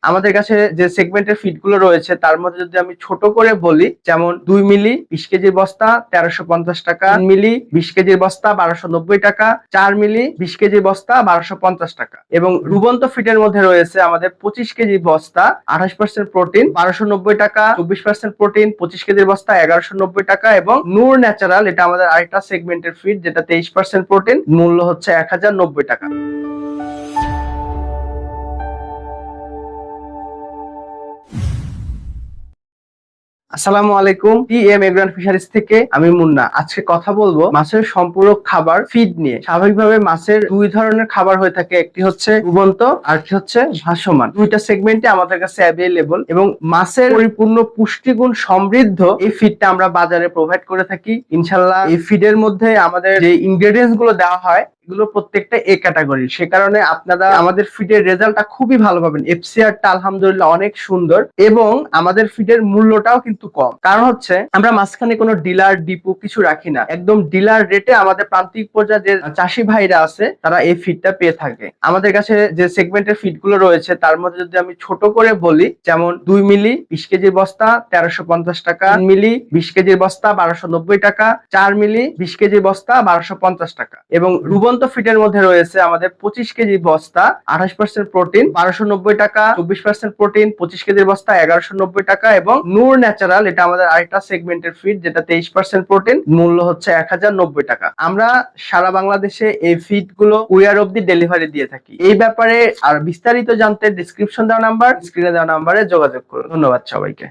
আমাদের কাছে যে সেগমেন্টের ফিড গুলো রয়েছে তার মধ্যে যদি আমি ছোট করে বলি, যেমন 2 মিলি 20 কেজির বস্তা 1350 টাকা, 3 মিলি 20 কেজির বস্তা 1290 টাকা, 4 মিলি 20 কেজির বস্তা 1250 টাকা। এবং ডুবন্ত ফিডের মধ্যে রয়েছে আমাদের 25 কেজি বস্তা 28% প্রোটিন 1290 টাকা, 24% প্রোটিন 25 কেজির বস্তা 1190 টাকা, এবং নূর ন্যাচারাল, এটা আমাদের আরেকটা সেগমেন্টের ফিড যেটা 23% প্রোটিন, মূল্য হচ্ছে 1090 টাকা। আসসালামু আলাইকুম, টিএম এগ্রান ফিশারিজ থেকে আমি মুন্না। আজকে কথা বলবো মাছের সম্পূরক খাবার ফিড নিয়ে। স্বাভাবিকভাবে মাছের দুই ধরনের খাবার হয়ে থাকে, একটি হচ্ছে ডুবন্ত আর একটি হচ্ছে ভাসমান। দুইটা সেগমেন্টে আমাদের কাছে অ্যাভেলেবল, এবং মাছের পরিপূর্ণ পুষ্টিগুণ সমৃদ্ধ এই ফিডটা আমরা বাজারে প্রোভাইড করে থাকি ইনশাল্লাহ। এই ফিডের মধ্যে আমাদের যে ইনগ্রেডিয়েন্টস গুলো দেওয়া হয় এগুলো প্রত্যেকটা এ ক্যাটাগরি, সে কারণে আপনারা আমাদের ফিডের রেজাল্টটা খুবই ভালো পাবেন। এফসিআরটা আলহামদুলিল্লাহ অনেক সুন্দর, এবং আমাদের ফিডের মূল্যটাও কিন্তু কম। কারণ হচ্ছে আমরা মাঝখানে কোনো ডিলার ডিপো কিছু রাখি না, একদম ডিলার রেটে আমাদের প্রান্তিক পর্যায়ে যে চাষি ভাইরা আছে তারা এই ফিডটা পেয়ে থাকে। আমাদের কাছে যে সেগমেন্টের ফিড গুলো রয়েছে তার মধ্যে যদি আমি ছোট করে বলি, যেমন 2 মিলি 20 কেজির বস্তা 1350 টাকা, 3 মিলি 20 কেজির বস্তা 1290 টাকা, 4 মিলি 20 কেজির বস্তা 1250 টাকা। এবং ডুবন্ত ফিডের মধ্যে রয়েছে আমাদের 25 কেজি বস্তা 28% প্রোটিন 1290 টাকা, 24% প্রোটিন 25 কেজির বস্তা 1190 টাকা, এবং নূর ন্যাচারাল, এটা আমাদের আরেকটা সেগমেন্টের ফিড যেটা 23% প্রোটিন, মূল্য হচ্ছে 1090 টাকা। আমরা সারা বাংলাদেশে এই ফিড গুলো কুরিয়ার অবধি ডেলিভারি দিয়ে থাকি। এই ব্যাপারে আর বিস্তারিত জানতে ডিসক্রিপশন দেওয়া নাম্বার, স্ক্রিনে দেওয়া নাম্বারে যোগাযোগ করুন। ধন্যবাদ সবাইকে।